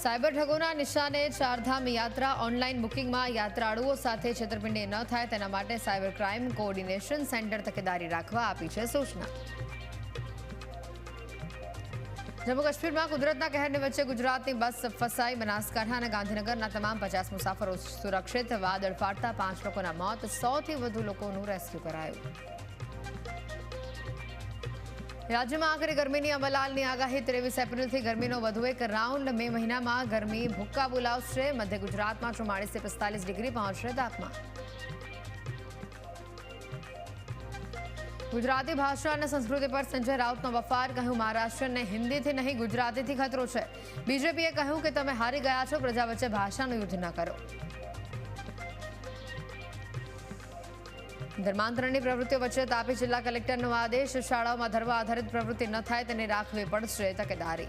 Cyber ઠગોના નિશાને Chardham યાત્રા online બુકિંગમાં યાત્રાળુઓ સાથે છેતરપિંડી ન થાય તેના માટે સાયબર ક્રાઇમ કોઓર્ડિનેશન સેન્ટર તકેદારી રાખવા આપી છે સૂચના। જમ્મુ કાશ્મીરમાં કુદરતના કહેરની વચ્ચે ગુજરાતની બસ ફસાઈ। બનાસકાંઠા અને ગાંધીનગરના તમામ 50 મુસાફરો સુરક્ષિત। વાદળ ફાટતા 5 લોકોના મોત, 100થી વધુ લોકોનું રેસ્ક્યુ કરાયું। રાજ્યમાં આકરી ગરમીની અંબાલાલની આગાહી। 23 એપ્રિલથી ગરમીનો વધુ એક રાઉન્ડ। મે મહિનામાં ગરમી ભૂક્કા બોલાવશે। મધ્ય ગુજરાતમાં 44 થી 45 ડિગ્રી પહોંચશે તાપમાન। ગુજરાતી ભાષા અને સંસ્કૃતિ પર સંજય રાઉતનો વફાર। કહ્યું, મહારાષ્ટ્રને હિન્દીથી નહીં ગુજરાતીથી ખતરો છે। બીજેપીએ કહ્યું કે તમે હારી ગયા છો, પ્રજા વચ્ચે ભાષાનું યુદ્ધ ન કરો। ધર્માંતરણની પ્રવૃત્તિઓ વચ્ચે તાપી જિલ્લા કલેક્ટરનો આદેશ। શાળાઓમાં ધર્મ આધારિત પ્રવૃત્તિ ન થાય તેને રાખવી પડશે તકેદારી।